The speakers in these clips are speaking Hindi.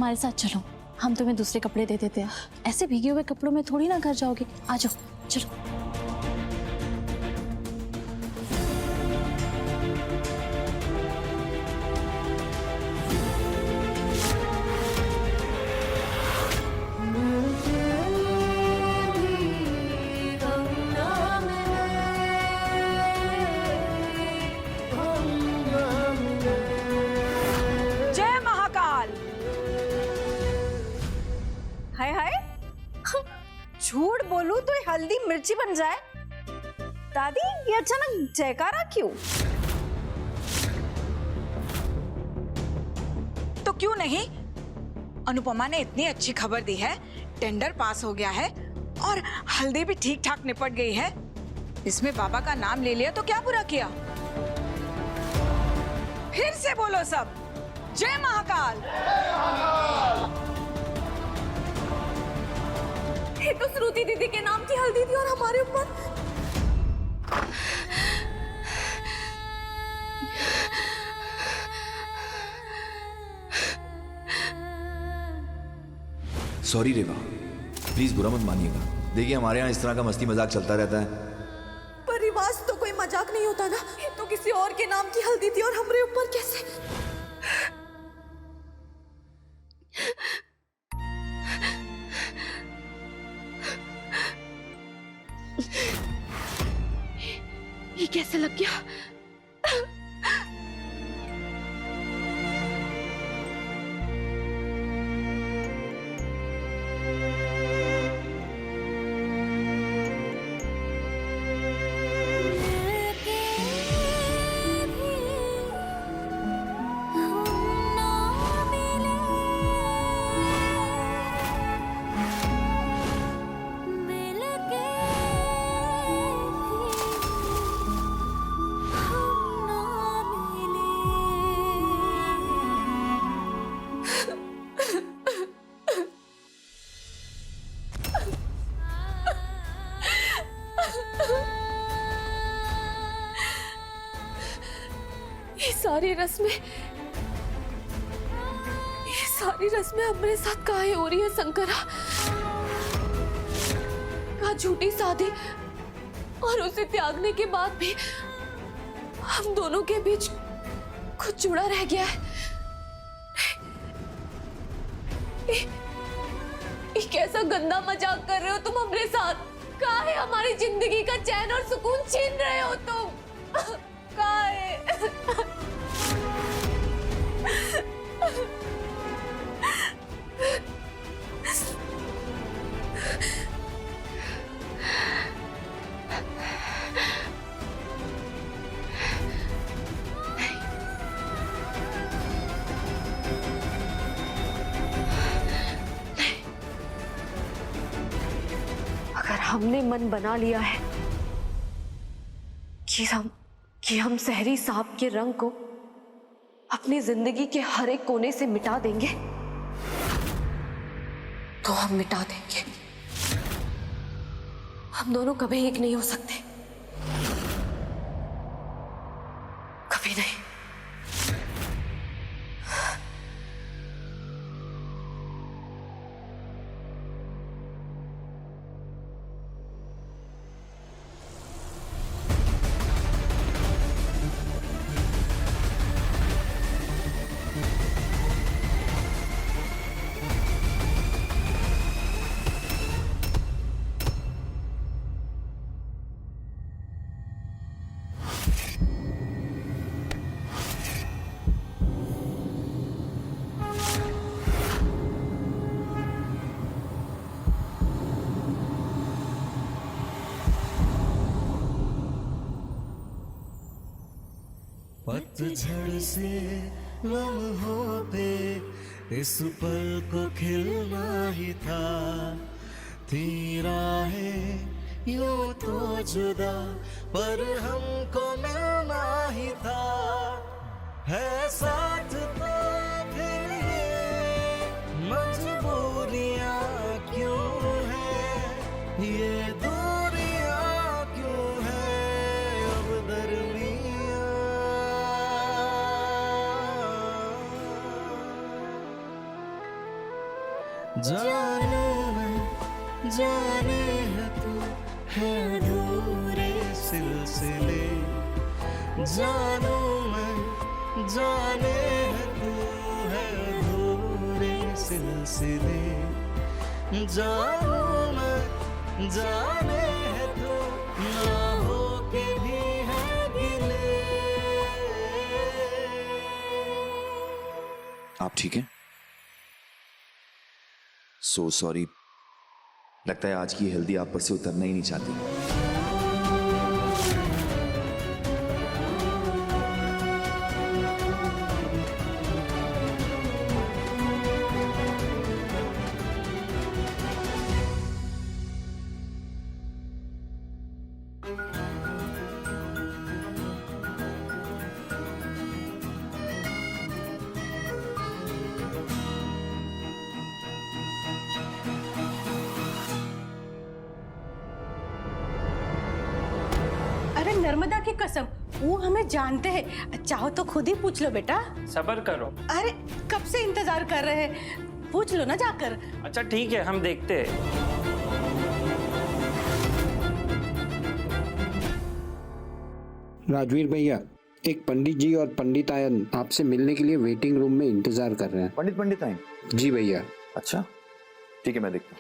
हमारे साथ चलो, हम तुम्हें दूसरे कपड़े दे देते हैं। ऐसे भीगे हुए कपड़ों में थोड़ी ना घर जाओगे। आ जाओ, चलो। जय महाकाल। हाय हाय, झूठ बोलूं तो ये हल्दी मिर्ची बन जाए। दादी, ये अचानक जयकारा क्यों? तो क्यों नहीं? अनुपमा ने इतनी अच्छी खबर दी है, टेंडर पास हो गया है और हल्दी भी ठीक ठाक निपट गई है। इसमें बाबा का नाम ले लिया तो क्या बुरा किया? फिर से बोलो सब, जय महाकाल। ये तो श्रुति दीदी के नाम की हल्दी थी और हमारे ऊपर। सॉरी रेवा, प्लीज बुरा मत मानिएगा। देखिए, हमारे यहाँ इस तरह का मस्ती मजाक चलता रहता है। पर रिवाज तो कोई मजाक नहीं होता ना। ये तो किसी और के नाम की हल्दी थी और हमारे ऊपर कैसे? ये कैसे लग गया? ये सारी रस्में हमारे साथ काहे हो रही है शंकरा? का झूठी शादी और उसे त्यागने के बाद भी हम दोनों के बीच कुछ जुड़ा रह गया है। ये कैसा गंदा मजाक कर रहे हो तुम हमारे साथ? काहे हमारी जिंदगी का चैन और सुकून छीन रहे हो तुम? काहे? अगर हमने मन बना लिया है कि हम सहरी साहब के रंग को अपनी जिंदगी के हर एक कोने से मिटा देंगे, तो हम मिटा देंगे। हम दोनों कभी एक नहीं हो सकते, कभी नहीं। पतझड़ से लम्हों पे इस पल को खिलना ही था। थी राहें यूं तो जुदा, पर हमको मिलना ही था। है साथ तो फिर ये मजबूरियां क्यों है, ये दूरियां क्यों है अब दरमियां। जानू मैं जाने है तू है अधूरे सिलसिले, जानू मैं जाने है तू है अधूरे सिलसिले, जानू मैं जाने है तू ना हो के भी है गिले। आप ठीक हैं? सो सॉरी, लगता है आज की हेल्दी आप पर से उतरना ही नहीं चाहती। अरे नर्मदा की कसम, वो हमें जानते हैं। चाहो तो खुद ही पूछ लो बेटा। सब्र करो। अरे कब से इंतजार कर रहे हैं, पूछ लो ना जाकर। अच्छा ठीक है, हम देखते हैं। राजवीर भैया, एक पंडित जी और पंडित आयन आपसे मिलने के लिए वेटिंग रूम में इंतजार कर रहे हैं। पंडित आए? जी भैया। अच्छा ठीक है, मैं देखता हूँ।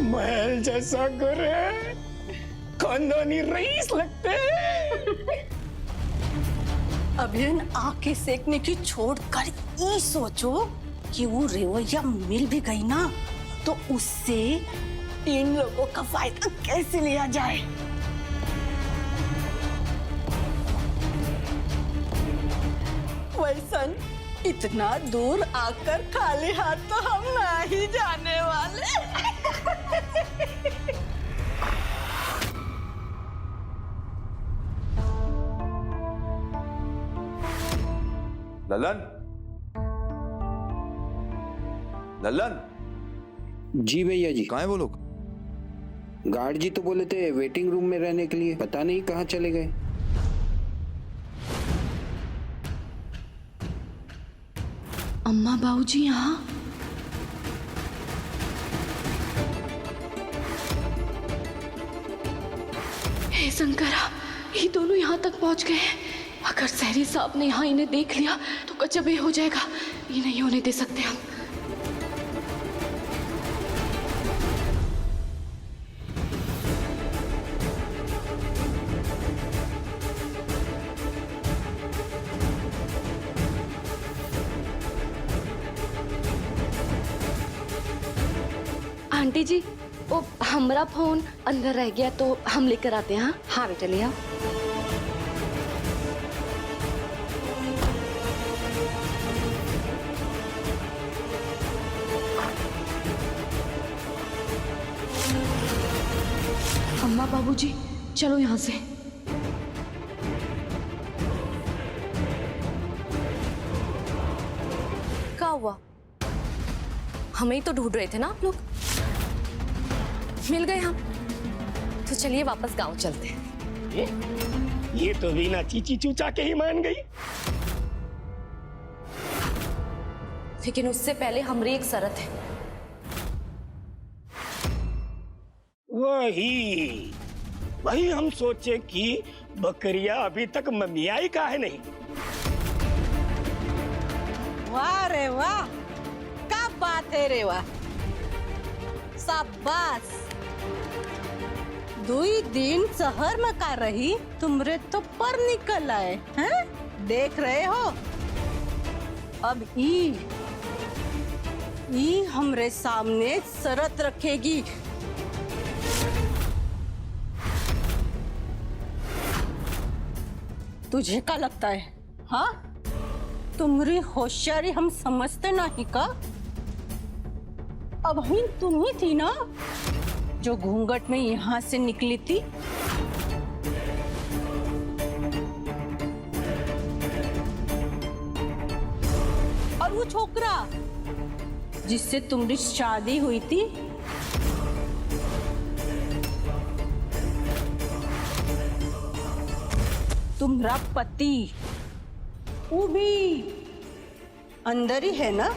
महल जैसा घर है, खानदानी रईस लगते हैं। अभियन आंखें सेकने की छोड़कर ये सोचो कि वो रेवैया मिल भी गई ना, तो उससे इन लोगों का फायदा कैसे लिया जाए। वैसन इतना दूर आकर खाली हाथ तो हम नहीं जाने वाले। ललन, ललन। जी भैया जी। कहाँ है वो लोग? गार्ड जी तो बोले थे वेटिंग रूम में रहने के लिए, पता नहीं कहाँ चले गए। अम्मा बाबूजी यहाँ? हे शंकरा, ये दोनों यहाँ तक पहुँच गए हैं। अगर सहरी साहब ने यहाँ इन्हें देख लिया तो गजब ही हो जाएगा। ये नहीं होने दे सकते हम। आंटी जी, वो हमारा फोन अंदर रह गया तो हम लेकर आते हैं। हाँ बेटा ले आओ। अम्मा बाबूजी चलो यहाँ से। क्या हुआ? हमें ही तो ढूंढ रहे थे ना आप लोग। मिल गए हम, तो चलिए वापस गांव चलते हैं। ये तो बिना चीची चूचा के ही मान गई। लेकिन उससे पहले हमारी एक शर्त है। वही वही हम सोचे कि बकरिया अभी तक ममियाई का है नहीं। वाह रे वाह, क्या बात है रे वाह, शाबाश। 2 दिन शहर में का रही, तुमरे तो पर निकल आए हैं। देख रहे हो, अब ई हमरे सामने शर्त रखेगी। तुझे क्या लगता है? हाँ, तुम्हारी होशियारी हम समझते नहीं का? अब ही तुम ही थी ना जो घूंघट में यहाँ से निकली थी। और वो छोकरा जिससे तुम्हारी शादी हुई थी, तुम्हारा पति वो भी अंदर ही है ना?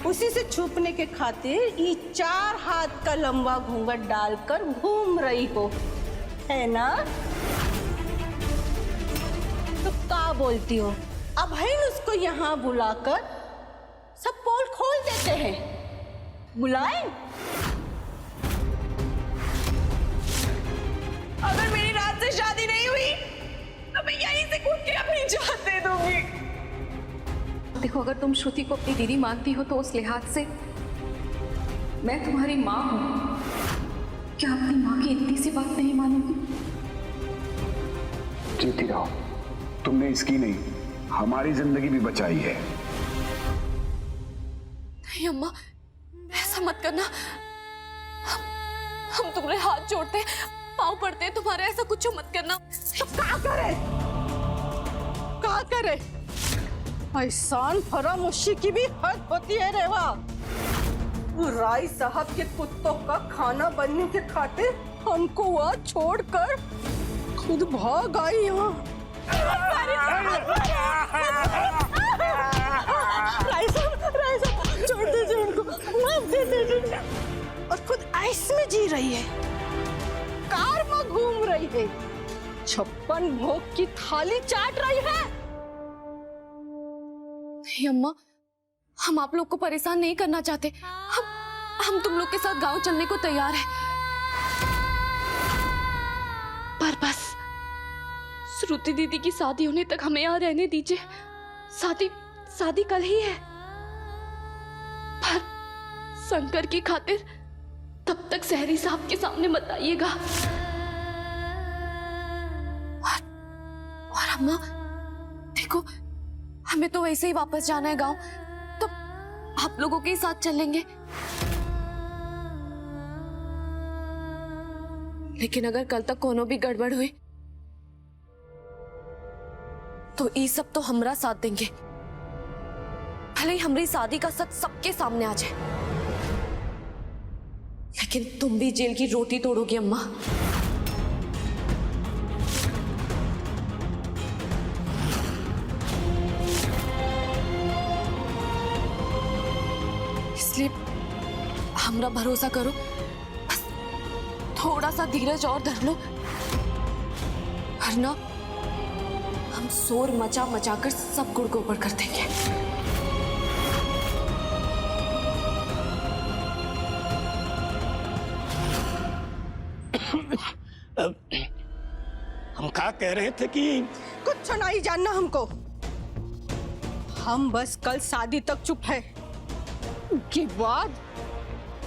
उसी से छुपने के खातिर ये 4 हाथ का लंबा घूंघट डालकर घूम रही हो, है ना? तो क्या बोलती हो? अब है उसको यहाँ बुलाकर सब पोल खोल देते हैं। बुलाएं? अगर मेरी रात से शादी नहीं हुई तो मैं यहीं से कूद के अपनी जान दे दूंगी। देखो, अगर तुम श्रुति को अपनी दीदी मानती हो तो उस लिहाज से मैं तुम्हारी माँ हूँ। क्या अपनी माँ की इतनी सी बात नहीं मानोगी? जीती रहो, तुमने इसकी नहीं हमारी जिंदगी भी बचाई है। नहीं अम्मा, ऐसा मत करना। हम तुम्हारे हाथ जोड़ते हैं, पाँव पड़ते हैं तुम्हारे, ऐसा कुछ मत करना। तो क्या करे? क्या करे? एहसान फरामोशी की भी हद होती है रेवा। वो राय साहब के कुत्तों का खाना बनने के खातिर हमको वहाँ छोड़कर खुद भाग आई यहाँ। राय साहब छोड़ दीजिए उनको, माफ दे दीजिए। और खुद आइस में जी रही है, कार में घूम रही है, 56 भोग की थाली चाट रही है। नहीं अम्मा, हम आप लोग को परेशान नहीं करना चाहते। हम तुम लोग के साथ गांव चलने को तैयार हैं। पर बस श्रुति दीदी की शादी होने तक हमें यहाँ रहने दीजिए। शादी कल ही है, पर शंकर की खातिर तब तक सहरी साहब के सामने मत आइएगा। और अम्मा देखो, हमें तो वैसे ही वापस जाना है गांव, तो आप लोगों के साथ चलेंगे। लेकिन अगर कल तक कोनो भी गड़बड़ हुई तो ये सब तो हमरा साथ देंगे, भले ही हमारी शादी का सच सबके सामने आ जाए। लेकिन तुम भी जेल की रोटी तोड़ोगी अम्मा। इसलिए हमरा भरोसा करो, बस थोड़ा सा धीरज और धर लो, वरना हम शोर मचा मचा कर सब गुड़ गोबर कर देंगे। हम क्या कह रहे थे कि कुछ नहीं जानना हमको, हम बस कल शादी तक चुप है, के बाद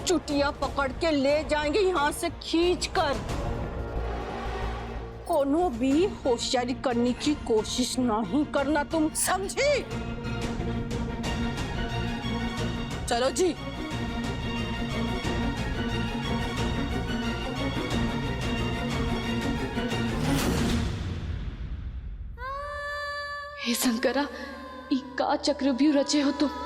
चुटिया पकड़ के ले जाएंगे यहाँ से खींच कर। कोनो भी होशियारी करने की कोशिश नहीं करना, तुम समझी? चलो जी। हे शंकरा, ई का चक्रव्यूह रचे हो तुम।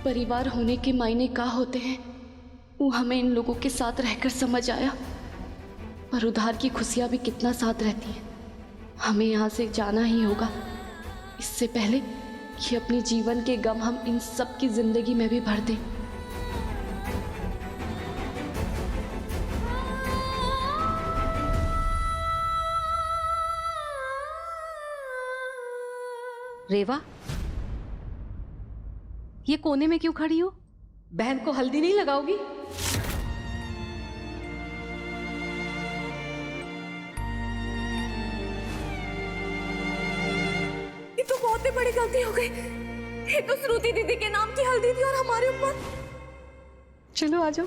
परिवार होने के मायने क्या होते हैं वो हमें इन लोगों के साथ रहकर समझ आया। पर उधार की खुशियां भी कितना साथ रहती हैं। हमें यहाँ से जाना ही होगा, इससे पहले कि अपने जीवन के गम हम इन सब की जिंदगी में भी भर दें। रेवा, ये कोने में क्यों खड़ी हो? बहन को हल्दी नहीं लगाओगी? कितनी बड़ी गलती हो गई। ये तो श्रुति दीदी के नाम की हल्दी थी और हमारे ऊपर। चलो आ जाओ।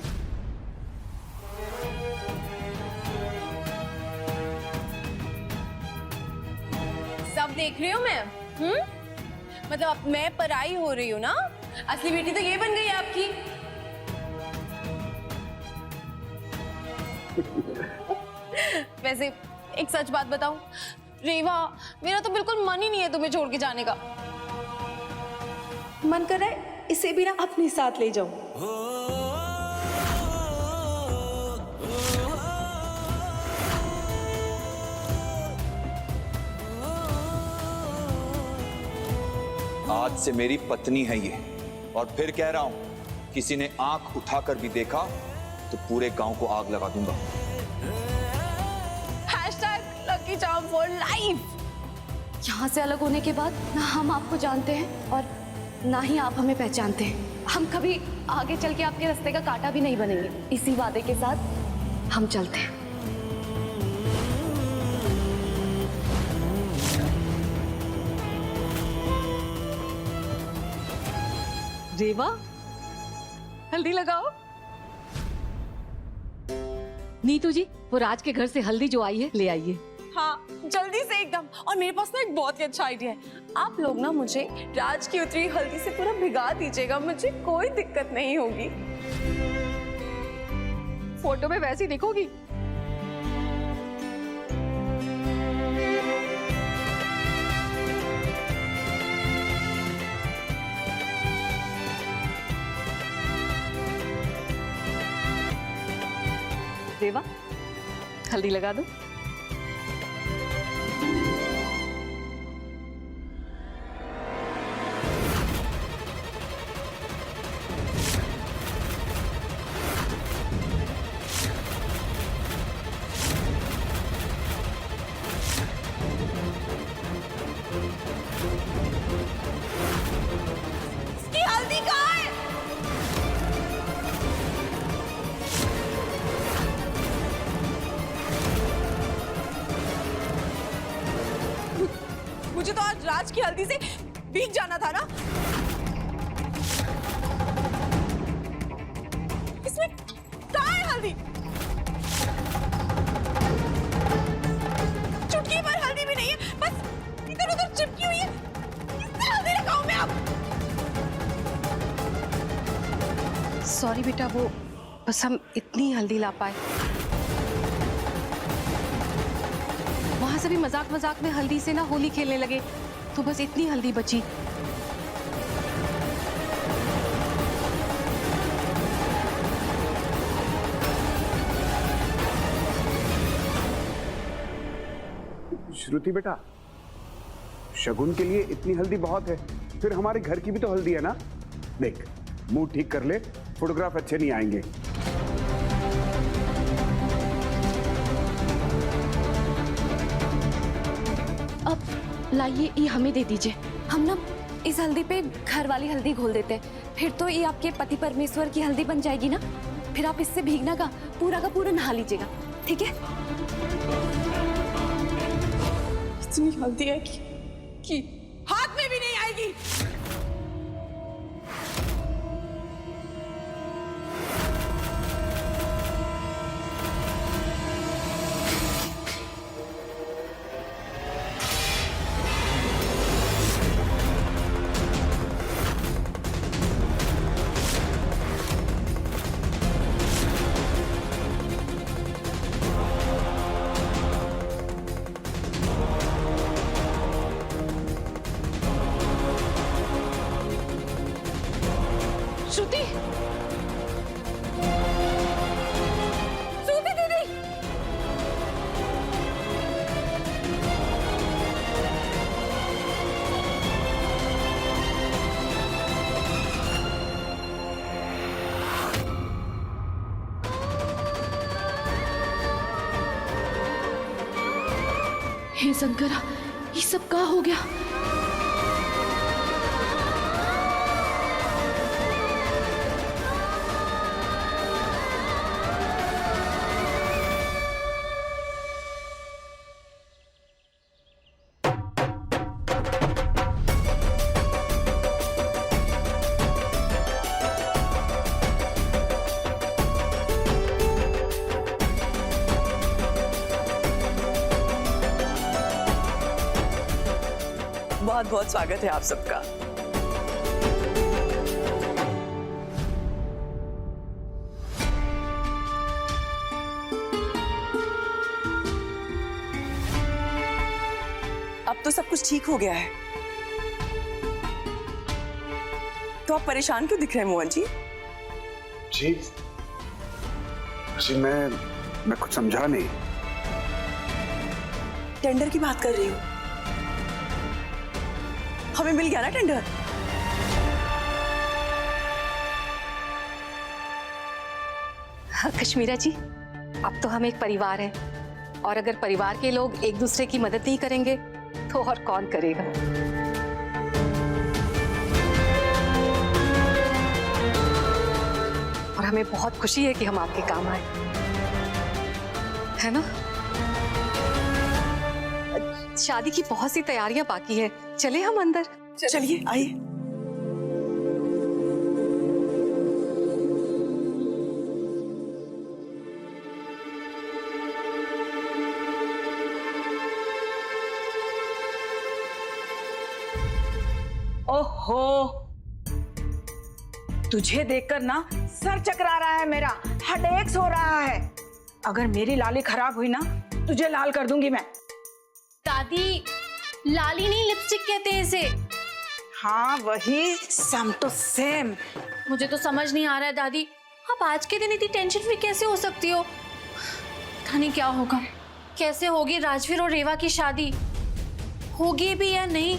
सब देख रही हूँ मैं। मतलब अब मैं पराई हो रही हूँ ना? असली बेटी तो ये बन गई आपकी। वैसे एक सच बात बताऊं रेवा, मेरा तो बिल्कुल मन ही नहीं है तुम्हें छोड़ के जाने का। मन कर रहा है इसे भी ना अपने साथ ले जाऊं। आज से मेरी पत्नी है ये, और फिर कह रहा हूं किसी ने आंख उठाकर भी देखा तो पूरे गांव को आग लगा दूंगा। Lucky charm for life. यहाँ से अलग होने के बाद ना हम आपको जानते हैं और ना ही आप हमें पहचानते हैं। हम कभी आगे चल के आपके रास्ते का कांटा भी नहीं बनेंगे। इसी वादे के साथ हम चलते हैं। रेवा, हल्दी लगाओ। नीतू जी, वो राज के घर से हल्दी जो आई है ले आइए। हाँ जल्दी से एकदम। और मेरे पास ना एक बहुत ही अच्छा आइडिया है। आप लोग ना मुझे राज की उतरी हल्दी से पूरा भिगा दीजिएगा, मुझे कोई दिक्कत नहीं होगी। फोटो में वैसी दिखोगी। रेवा, हल्दी लगा दो। इसकी हल्दी कहाँ है? मुझे तो आज राज की हल्दी से भीग जाना था ना। इसमें कहाँ है हल्दी? चुटकी पर हल्दी भी नहीं है, बस इधर उधर चिपकी हुई है। कितनी हल्दी लगाऊं मैं अब? सॉरी बेटा, वो बस हम इतनी हल्दी ला पाए। वहां से भी मजाक मजाक में हल्दी से ना होली खेलने लगे, तो बस इतनी हल्दी बची। श्रुति बेटा, शगुन के लिए इतनी हल्दी बहुत है, फिर हमारे घर की भी तो हल्दी है ना। देख, मुंह ठीक कर ले, फोटोग्राफ अच्छे नहीं आएंगे। अब लाइए, ये हमें दे दीजिए। हम ना इस हल्दी पे घर वाली हल्दी घोल देते हैं, फिर तो ये आपके पति परमेश्वर की हल्दी बन जाएगी ना। फिर आप इससे भीगना का पूरा नहा लीजिएगा, ठीक है? इतनी हल्दी है कि हाथ में भी नहीं आएगी। श्रुति, श्रुति दीदी, हे शंकरा, ये सब क्या हो गया? बहुत स्वागत है आप सबका। अब तो सब कुछ ठीक हो गया है, तो आप परेशान क्यों दिख रहे हैं मोहन जी? जी जी मैं कुछ समझा नहीं। टेंडर की बात कर रही हूँ। हमें मिल गया ना टेंडर? कश्मीरा जी, अब तो हम एक परिवार हैं, और अगर परिवार के लोग एक दूसरे की मदद नहीं करेंगे तो और कौन करेगा। और हमें बहुत खुशी है कि हम आपके काम आए, है ना? शादी की बहुत सी तैयारियां बाकी है, चले हम अंदर। चलिए आइए। ओहो, तुझे देखकर ना सर चकरा रहा है मेरा, हेडेक्स हो रहा है। अगर मेरी लाली खराब हुई ना, तुझे लाल कर दूंगी मैं। दादी, लाली नहीं, लिपस्टिक कहते हैं इसे। हाँ वही, सेम टू सेम। मुझे तो समझ नहीं आ रहा है दादी, आप आज के दिन इतनी टेंशन फ्री कैसे हो सकती हो? पता नहीं क्या होगा, कैसे होगी राजवीर और रेवा की शादी, होगी भी या नहीं।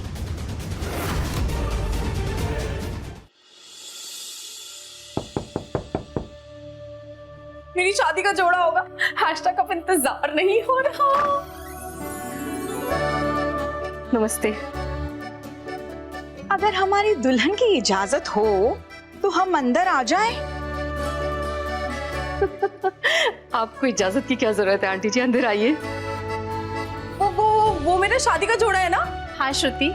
मेरी शादी का जोड़ा होगा, हैशटैग अब इंतजार नहीं हो रहा। नमस्ते। अगर हमारी दुल्हन की इजाजत हो तो हम अंदर आ जाएं। आपको इजाजत की क्या जरूरत है आंटी जी, अंदर आइए। वो मेरा शादी का जोड़ा है ना? हाँ श्रुति।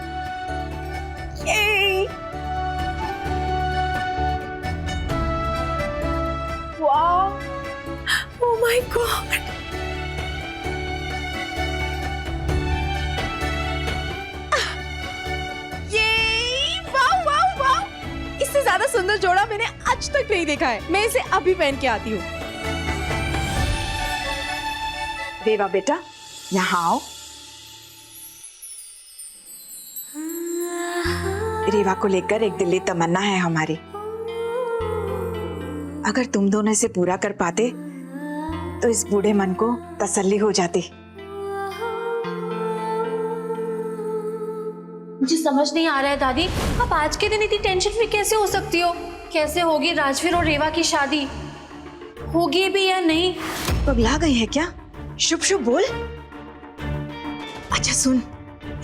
वाह, ओह माय गॉड। इससे ज्यादा सुंदर जोड़ा मैंने आज तक नहीं देखा है। मैं इसे अभी पहन के आती हूँ। रेवा बेटा, यहाँ आओ। रेवा को लेकर एक दिली तमन्ना है हमारी। अगर तुम दोनों इसे पूरा कर पाते तो इस बूढ़े मन को तसल्ली हो जाती। मुझे समझ नहीं आ रहा है दादी, आप आज के दिन इतनी टेंशन फ्री कैसे हो सकती हो? कैसे होगी राजवीर और रेवा की शादी, होगी भी या नहीं? पगला गई है क्या? शुभ शुभ बोल। अच्छा सुन,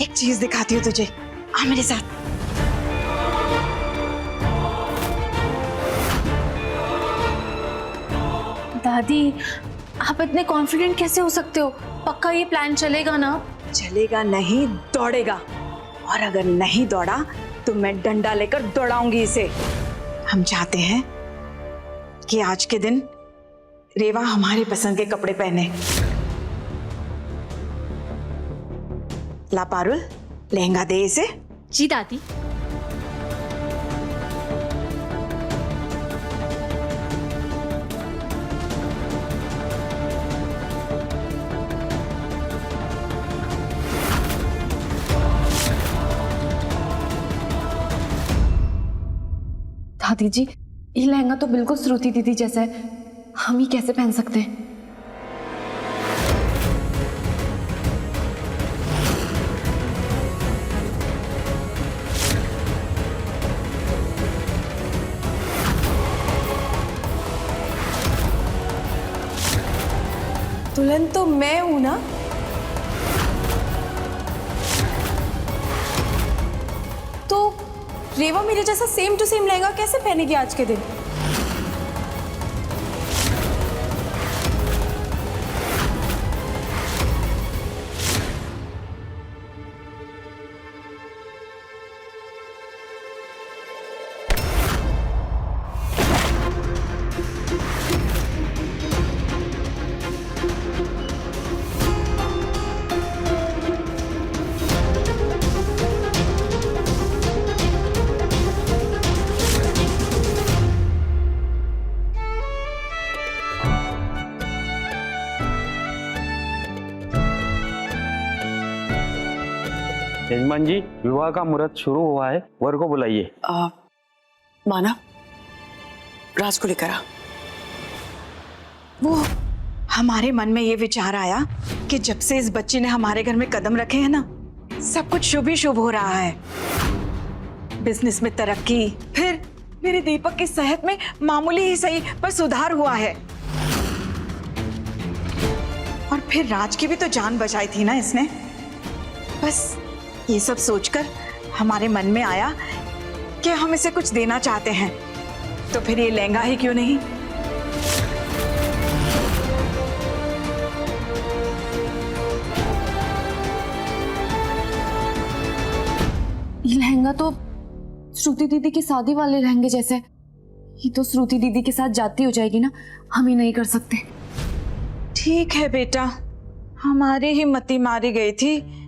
एक चीज दिखाती हूँ तुझे, आ मेरे साथ। दादी, आप इतने कॉन्फिडेंट कैसे हो सकते हो? पक्का ये प्लान चलेगा ना? चलेगा नहीं, दौड़ेगा। और अगर नहीं दौड़ा तो मैं डंडा लेकर दौड़ाऊंगी इसे। हम चाहते हैं कि आज के दिन रेवा हमारी पसंद के कपड़े पहने। ला पारुल, लहंगा दे इसे। जी दादी। दादी जी, ये लहंगा तो बिल्कुल श्रुति दीदी जैसा है, हम ही कैसे पहन सकते हैं? दुल्हन तो मैं हूं ना? तो रेवा मेरे जैसा सेम टू सेम लहंगा कैसे पहनेगी आज के दिन? यजमान जी, विवाह का मुहूर्त शुरू हुआ है, वर को बुलाइए। माना, राज को लेकर आ। वो हमारे मन में ये विचार आया कि जब से इस बच्चे ने हमारे घर में कदम रखे हैं ना, सब कुछ शुभ ही शुभ हो रहा है। बिजनेस में तरक्की, फिर मेरे दीपक की सेहत में मामूली ही सही पर सुधार हुआ है, और फिर राज की भी तो जान बचाई थी ना इसने। बस ये सब सोचकर हमारे मन में आया कि हम इसे कुछ देना चाहते हैं, तो फिर ये लहंगा ही क्यों नहीं। ये लहंगा तो श्रुति दीदी की शादी वाले लहंगे जैसे। ये तो श्रुति दीदी के साथ जाती हो जाएगी ना, हम ही नहीं कर सकते। ठीक है बेटा, हमारी ही मती मारी गई थी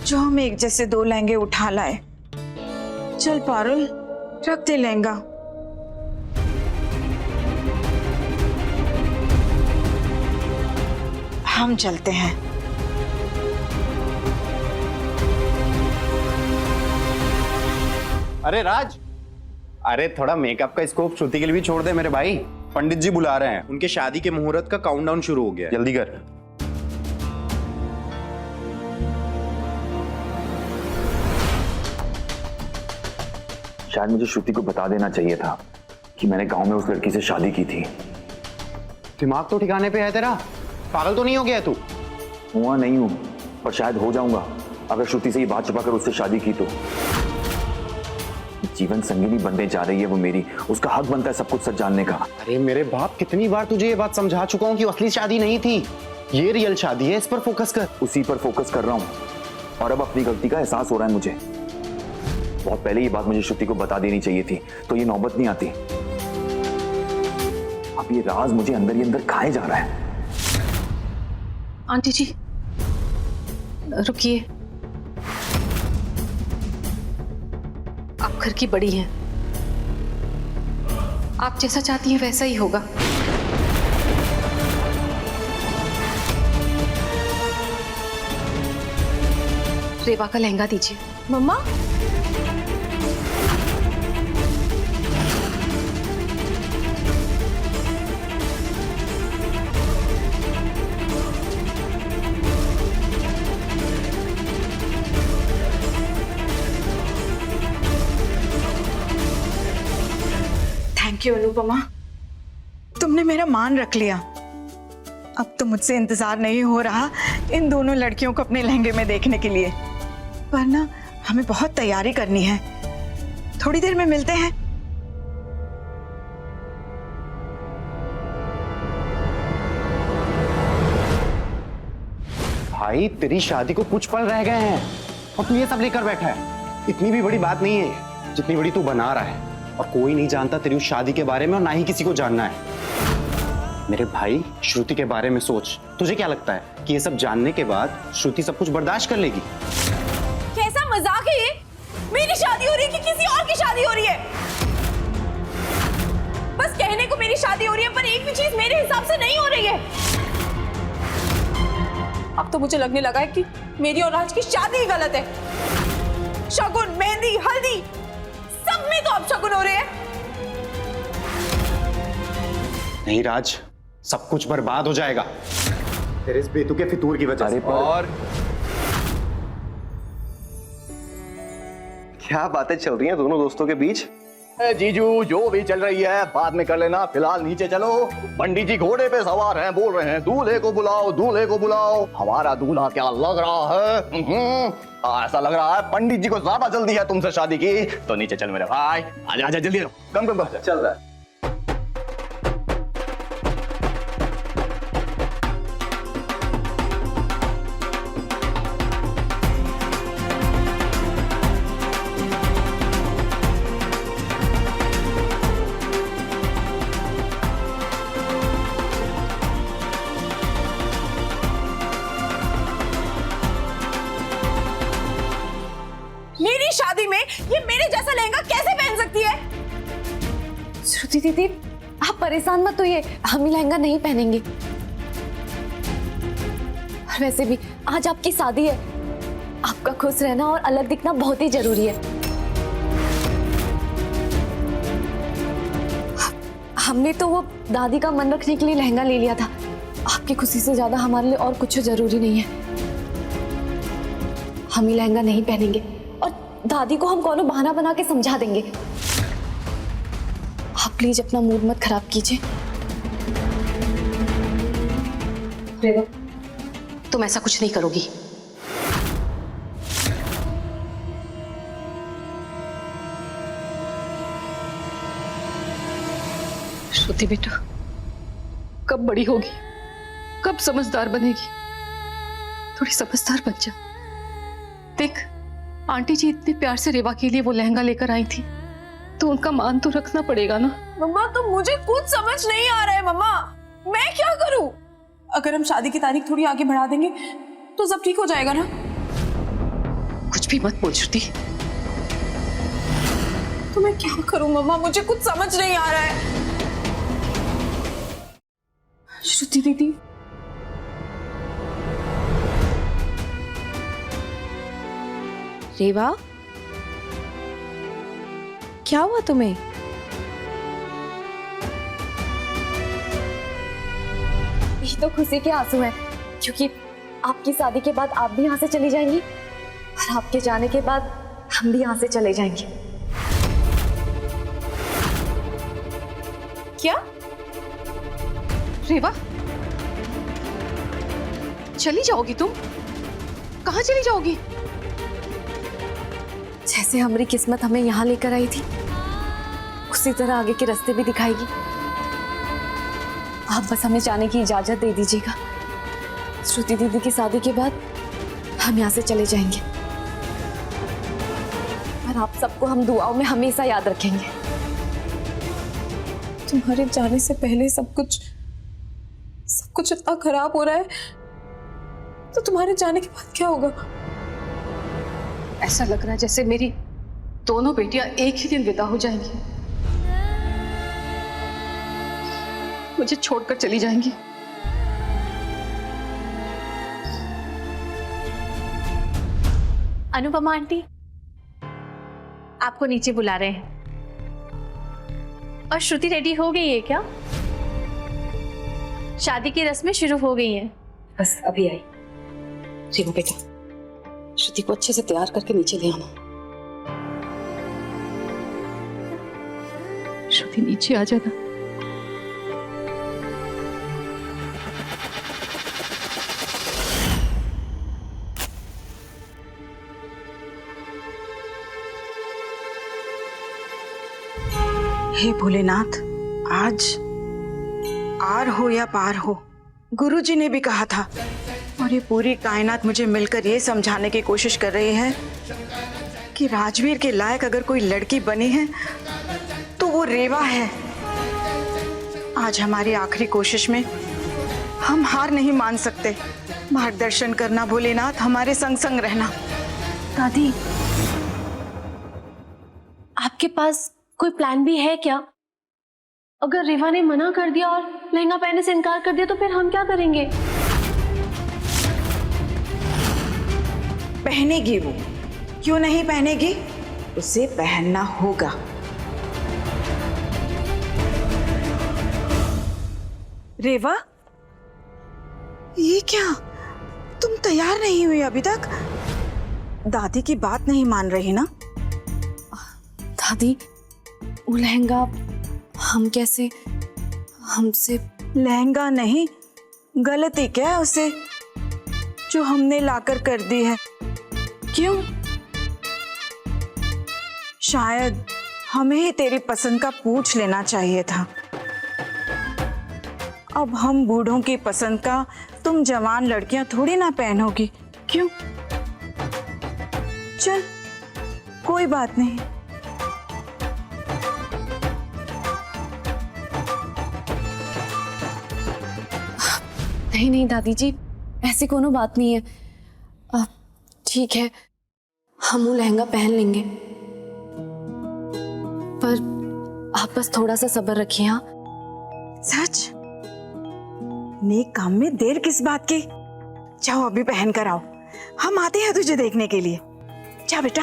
जो हम एक जैसे दो लहंगे उठा लाए। चल पारुल, रख दे लहंगा। हम चलते हैं। अरे राज, अरे थोड़ा मेकअप का स्कोप श्रुति के लिए भी छोड़ दे मेरे भाई। पंडित जी बुला रहे हैं, उनके शादी के मुहूर्त का काउंटडाउन शुरू हो गया है। जल्दी कर। शायद मुझे श्रुति को बता देना चाहिए था कि मैंने गांव में उस लड़की से शादी की थी। दिमाग तो ठिकाने पे है तेरा, पागल तो नहीं हो गया तू? हुआ नहीं हूं, पर शायद हो जाऊंगा अगर श्रुति से ये बात छुपाकर उससे शादी की तो। जीवन संगिनी बनने जा रही है वो मेरी, उसका हक बनता है सब कुछ सच जानने का। अरे मेरे बाप, कितनी बार तुझे ये बात समझा चुका हूँ कि असली शादी नहीं थी, ये रियल शादी है, इस पर फोकस कर। उसी पर फोकस कर रहा हूँ, और अब अपनी गलती का एहसास हो रहा है मुझे। बहुत पहले ये बात मुझे श्रुति को बता देनी चाहिए थी, तो ये नौबत नहीं आती। अब ये राज मुझे अंदर ही अंदर खाए जा रहा है। आंटी जी रुकिए, आप घर की बड़ी हैं, आप जैसा चाहती हैं वैसा ही होगा। रेवा का लहंगा दीजिए। मम्मा, थैंक यू अनुपमा, तुमने मेरा मान रख लिया। अब तो मुझसे इंतजार नहीं हो रहा इन दोनों लड़कियों को अपने लहंगे में देखने के लिए, वरना हमें बहुत तैयारी करनी है। थोड़ी देर में मिलते हैं। भाई तेरी शादी को कुछ पल रह गए हैं और तू ये सब लेकर बैठा है। इतनी भी बड़ी बात नहीं है जितनी बड़ी तू बना रहा है, और कोई नहीं जानता तेरी उस शादी के बारे में, और ना ही किसी को जानना है। मेरे भाई, श्रुति के बारे में सोच। तुझे क्या लगता है कि ये सब जानने के बाद श्रुति सब कुछ बर्दाश्त कर लेगी? कैसा मजाक है ये? मेरी शादी हो रही है कि किसी और की शादी हो रही है? बस कहने को मेरी शादी हो रही है, पर एक भी चीज मेरे हिसाब से नहीं हो रही है। अब तो मुझे लगने लगा है कि मेरी और राज की शादी ही गलत है। शगुन, मेहंदी, हल्दी, सब में तो अब शगुन हो रहे हैं। नहीं राज, सब कुछ बर्बाद हो जाएगा तेरे इस बेतुके फितूर की वजह से। और क्या बातें चल रही हैं दोनों दोस्तों के बीच? जीजू, जो भी चल रही है बाद में कर लेना, फिलहाल नीचे चलो। पंडित जी घोड़े पे सवार हैं, बोल रहे हैं दूल्हे को बुलाओ, दूल्हे को बुलाओ। हमारा दूल्हा क्या लग रहा है? ऐसा लग रहा है पंडित जी को ज्यादा जल्दी है तुमसे शादी की। तो नीचे चल मेरे भाई, आजा आजा जल्दी, कम कम कम। चल रहा है। मेरी शादी में ये मेरे जैसा लहंगा कैसे पहन सकती है? श्रुति दीदी आप परेशान मत होइए, हम ये लहंगा नहीं पहनेंगे। और वैसे भी आज आपकी शादी है, आपका खुश रहना और अलग दिखना बहुत ही जरूरी है। हमने तो वो दादी का मन रखने के लिए लहंगा ले लिया था। आपकी खुशी से ज्यादा हमारे लिए और कुछ जरूरी नहीं है। हम ये लहंगा नहीं पहनेंगे और दादी को हम कोनो बहाना बना के समझा देंगे। आप प्लीज अपना मूड मत खराब कीजिए। रेवा, तुम ऐसा कुछ नहीं करोगी। श्रुति बेटा, कब बड़ी होगी, कब समझदार बनेगी? थोड़ी समझदार बन जा। देख, आंटी जी इतने प्यार से रेवा के लिए वो लहंगा लेकर आई थी, तो उनका मान तो रखना पड़ेगा ना। मम्मा, तो मुझे कुछ समझ नहीं आ रहा है। मम्मा, मैं क्या करूं? अगर हम शादी की तारीख थोड़ी आगे बढ़ा देंगे तो सब ठीक हो जाएगा ना? कुछ भी मत बोल श्रुति। तो मैं क्या करूं मम्मा, मुझे कुछ समझ नहीं आ रहा है। श्रुति दीदी, रेवा, क्या हुआ तुम्हें? ये तो खुशी के आंसू हैं, क्योंकि आपकी शादी के बाद आप भी यहाँ से चली जाएंगी और आपके जाने के बाद हम भी यहाँ से चले जाएंगे। क्या? रेवा, चली जाओगी तुम? कहाँ चली जाओगी? जैसे हमारी किस्मत हमें यहाँ लेकर आई थी, उसी तरह आगे के रास्ते भी दिखाएगी। आप बस हमें जाने की इजाजत दे दीजिएगा। श्रुति दीदी की शादी के बाद हम यहाँ से चले जाएंगे और आप सबको हम दुआओं में हमेशा याद रखेंगे। तुम्हारे जाने से पहले सब कुछ इतना खराब हो रहा है, तो तुम्हारे जाने के बाद क्या होगा? ऐसा लग रहा है जैसे मेरी दोनों बेटियां एक ही दिन विदा हो जाएंगी, मुझे छोड़कर चली जाएंगी। अनुपमा आंटी, आपको नीचे बुला रहे हैं। और श्रुति रेडी हो गई है क्या? शादी की रस्में शुरू हो गई हैं। बस अभी आई। रेवा बेटा, श्रुति को अच्छे से तैयार करके नीचे ले आना। श्रुति नीचे आ जाना। हे भोलेनाथ, आज आर हो या पार हो, गुरुजी ने भी कहा था, और ये पूरी कायनात मुझे मिलकर ये समझाने की कोशिश कर रही है कि राजवीर के लायक अगर कोई लड़की बनी है तो वो रेवा है। आज हमारी आखिरी कोशिश में हम हार नहीं मान सकते। मार्गदर्शन करना भोलेनाथ, हमारे संग संग रहना। दादी, आपके पास कोई प्लान भी है क्या? अगर रेवा ने मना कर दिया और लहंगा पहनने से इनकार कर दिया तो फिर हम क्या करेंगे? पहनेगी वो, क्यों नहीं पहनेगी? उसे पहनना होगा। रेवा, ये क्या? तुम तैयार नहीं हुई अभी तक? दादी की बात नहीं मान रही ना? दादी, वो लहंगा हम कैसे, हमसे? लहंगा नहीं, गलती क्या है उसे जो हमने लाकर कर दी है? क्यों? शायद हमें ही तेरी पसंद का पूछ लेना चाहिए था। अब हम बूढ़ों की पसंद का तुम जवान लड़कियां थोड़ी ना पहनोगी। क्यों? चल, कोई बात नहीं। नहीं नहीं दादी जी, ऐसी कोनो बात नहीं है। ठीक है, हम वो लहंगा पहन लेंगे, पर आप बस थोड़ा सा सब्र रखिए। हाँ, सच? नेक काम में देर किस बात की? जाओ अभी पहन कर आओ। हम आते हैं तुझे देखने के लिए। जा बेटा।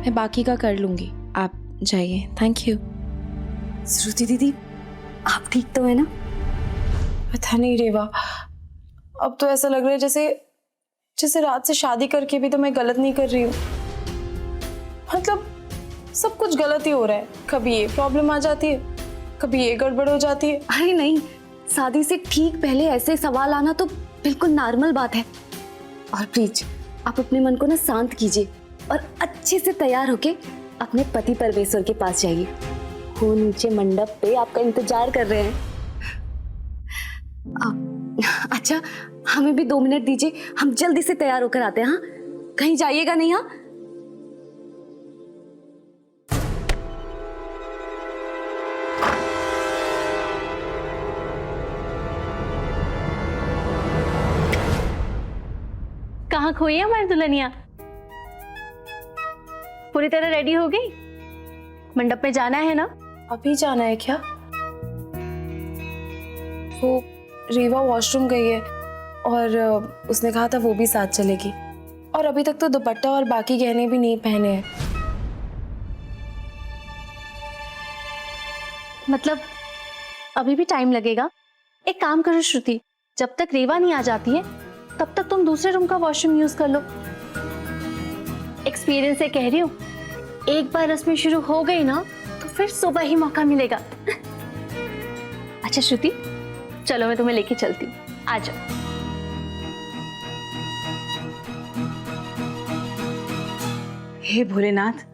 मैं बाकी का कर लूंगी, आप जाइए। Thank you. श्रुति दीदी, आप ठीक तो है ना? पता नहीं रेवा, अब तो ऐसा लग रहा है जैसे जैसे रात से शादी करके भी तो मैं गलत नहीं कर रही हूँ। मतलब सब कुछ गलत ही हो रहा है। कभी ये प्रॉब्लम आ जाती है, कभी ये गड़बड़ हो जाती है। अरे नहीं, शादी से ठीक पहले ऐसे सवाल आना तो बिल्कुल नॉर्मल बात है। और प्लीज आप अपने मन को ना शांत कीजिए और अच्छे से तैयार होके अपने पति परमेश्वर के पास जाइए। वो नीचे मंडप पे आपका इंतजार कर रहे हैं। अच्छा, हमें भी 2 मिनट दीजिए, हम जल्दी से तैयार होकर आते हैं। हाँ, कहीं जाइएगा नहीं। हाँ, कहाँ खोई है हमारी दुल्हनिया? पूरी तरह रेडी हो गई? मंडप में जाना है ना? अभी जाना है क्या? वो रीवा वॉशरूम गई है और उसने कहा था वो भी साथ चलेगी। और अभी तक तो दुपट्टा और बाकी गहने भी नहीं पहने हैं। मतलब अभी भी टाइम लगेगा। एक काम करो श्रुति, जब तक रीवा नहीं आ जाती है तब तक तुम दूसरे रूम का वॉशरूम यूज कर लो। एक्सपीरियंस से कह रही हूँ, एक बार रस्में शुरू हो गई ना तो फिर सुबह ही मौका मिलेगा। अच्छा श्रुति, चलो मैं तुम्हें लेके चलती हूँ, आ जाओ। हे भोलेनाथ,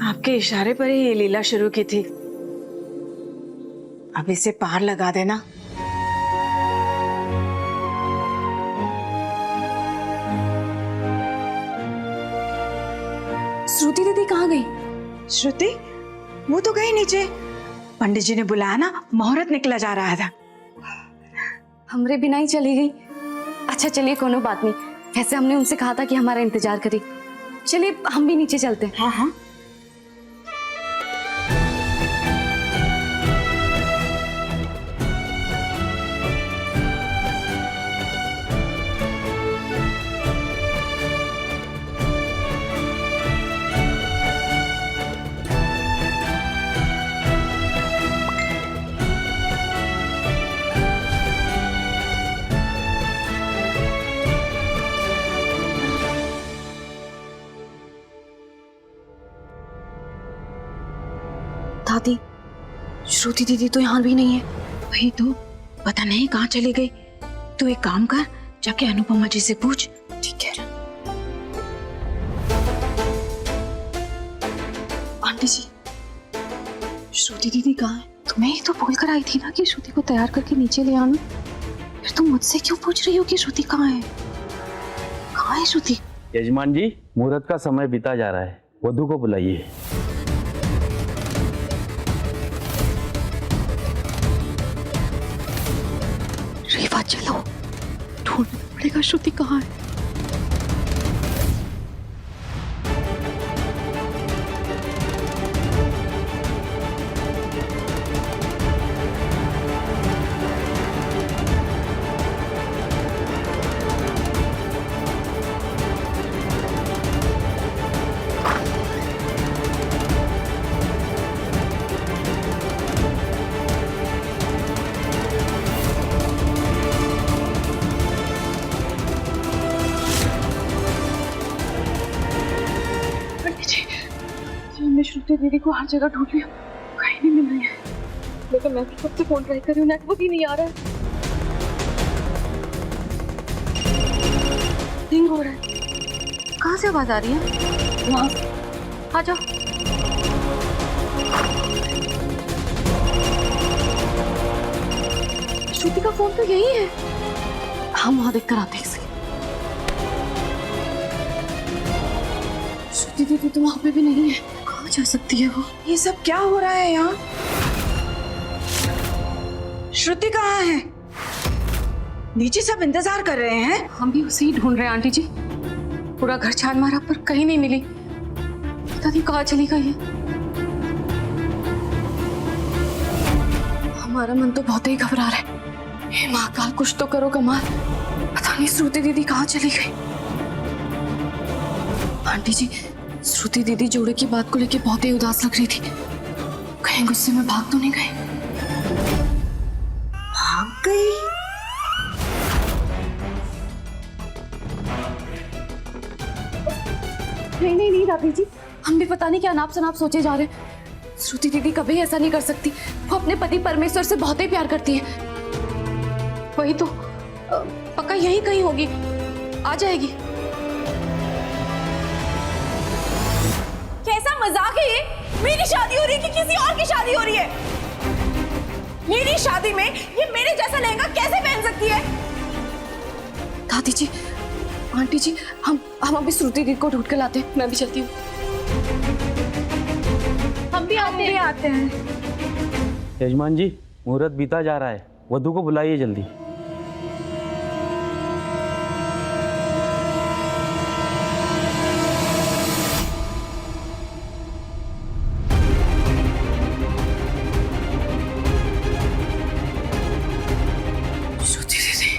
आपके इशारे पर ही ये लीला शुरू की थी, अब इसे पार लगा देना। श्रुति दीदी कहाँ गई? श्रुति, वो तो गई नीचे। पंडित जी ने बुलाया ना, मुहूर्त निकला जा रहा था। हमरे बिना ही चली गई। अच्छा चलिए, कोनो बात नहीं। वैसे हमने उनसे कहा था कि हमारा इंतजार करें। चलिए हम भी नीचे चलते हैं। हाँ हाँ। दादी, श्रुति दीदी तो यहाँ भी नहीं है। वही तो, पता नहीं कहाँ चली गई। तू एक काम कर, जाके अनुपमा जी से पूछ। ठीक है। आंटी जी, श्रुति दीदी कहाँ है? तुम्हें ही तो बोल कर आई थी ना कि श्रुति को तैयार करके नीचे ले आना। फिर तुम मुझसे क्यों पूछ रही हो कि श्रुति कहाँ है? कहाँ है श्रुति? यजमान जी, मुहूर्त का समय बीता जा रहा है, वधू को बुलाइए। रेवा, चलो ढूंढना पड़ेगा श्रुति कहाँ है। हमने श्रुति दीदी को हर जगह ढूंढ लिया, कहीं नहीं मिल रही है। लेकिन मैं कब से फोन ट्राई कर रही हूँ, नेटवर्क ही नहीं आ रहा है। रिंग हो रहा है। कहाँ से आवाज आ रही है? वहाँ। आ जाओ। श्रुति का फोन तो यही है। हम वहाँ देख कर आते हैं। श्रुति दीदी तो वहाँ पे भी नहीं है। कहाँ जा सकती है वो? ये सब क्या हो रहा है यहाँ? श्रुति कहाँ है? नीचे सब इंतजार कर रहे हैं। हम भी उसे ही ढूंढ रहे हैं आंटी जी। पूरा घर छान मारा पर कहीं नहीं मिली। पता नहीं कहाँ चली गई है। हमारा मन तो बहुत ही घबरा रहा है। हे महाकाल, कुछ तो करो कमाल। पता नहीं श्रुति दीदी कहाँ चली गई। आंटी जी, श्रुति दीदी जोड़े की बात को लेकर बहुत ही उदास लग रही थी। कहीं गुस्से में भाग तो नहीं गई? भाग गई? नहीं दादी जी, हम भी पता नहीं क्या नाप शनाप सोचे जा रहे हैं। श्रुति दीदी कभी ऐसा नहीं कर सकती। वो अपने पति परमेश्वर से बहुत ही प्यार करती है। वही तो, पक्का यही कहीं होगी, आ जाएगी। कैसा मजाक है ये? मेरी शादी हो रही है कि किसी और की शादी हो रही है? मेरी शादी में ये मेरे जैसा लहंगा कैसे पहन सकती है? दादी जी, आंटी जी, हम अभी श्रुति दीदी को ढूंढ कर लाते हैं। मैं भी चलती हूँ। हम भी आते हैं। यजमान जी, मुहूर्त बीता जा रहा है, वधू को बुलाइए जल्दी। श्रुति दीदी,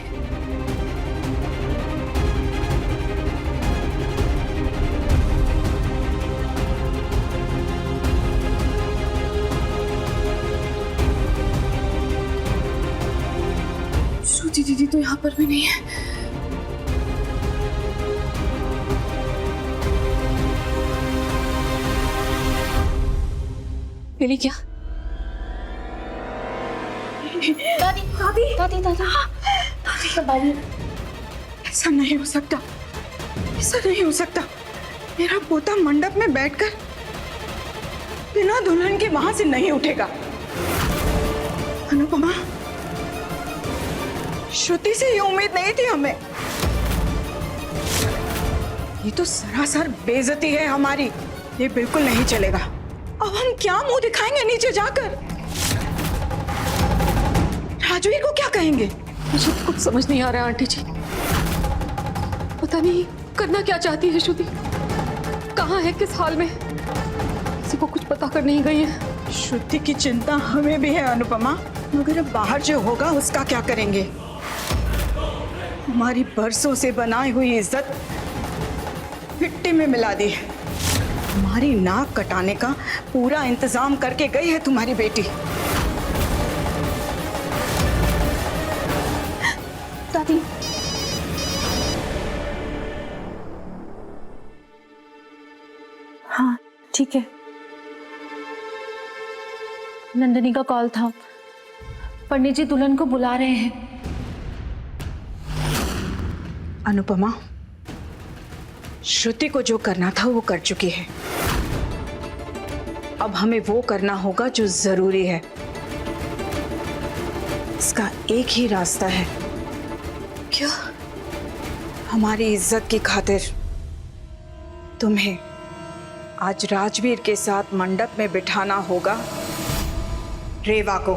श्रुति दीदी तो यहाँ पर भी नहीं है। मिली क्या? दादी दादी दादी दादी दादी, ऐसा नहीं हो सकता, ऐसा नहीं हो सकता। मेरा पोता मंडप में बैठकर बिना दुल्हन के वहां से नहीं उठेगा। अनुपमा, श्रुति से ये उम्मीद नहीं थी हमें। ये तो सरासर बेइज्जती है हमारी। ये बिल्कुल नहीं चलेगा। अब हम क्या मुंह दिखाएंगे नीचे जाकर? राजू को क्या कहेंगे? मुझे कुछ समझ नहीं आ रहा है आंटी जी। पता नहीं करना क्या चाहती है श्रुति। कहाँ है, किस हाल में? किसी को कुछ पता कर नहीं गई है। श्रुति की चिंता हमें भी है अनुपमा, मगर अब बाहर जो होगा उसका क्या करेंगे? हमारी बरसों से बनाई हुई इज्जत मिट्टी में मिला दी है। हमारी नाक कटाने का पूरा इंतजाम करके गई है तुम्हारी बेटी। दादी, हाँ ठीक है। नंदिनी का कॉल था, पंडित जी दुल्हन को बुला रहे हैं। अनुपमा, श्रुति को जो करना था वो कर चुकी है। अब हमें वो करना होगा जो जरूरी है। इसका एक ही रास्ता है। क्या? हमारी इज्जत की खातिर तुम्हें आज राजवीर के साथ मंडप में बिठाना होगा रेवा को।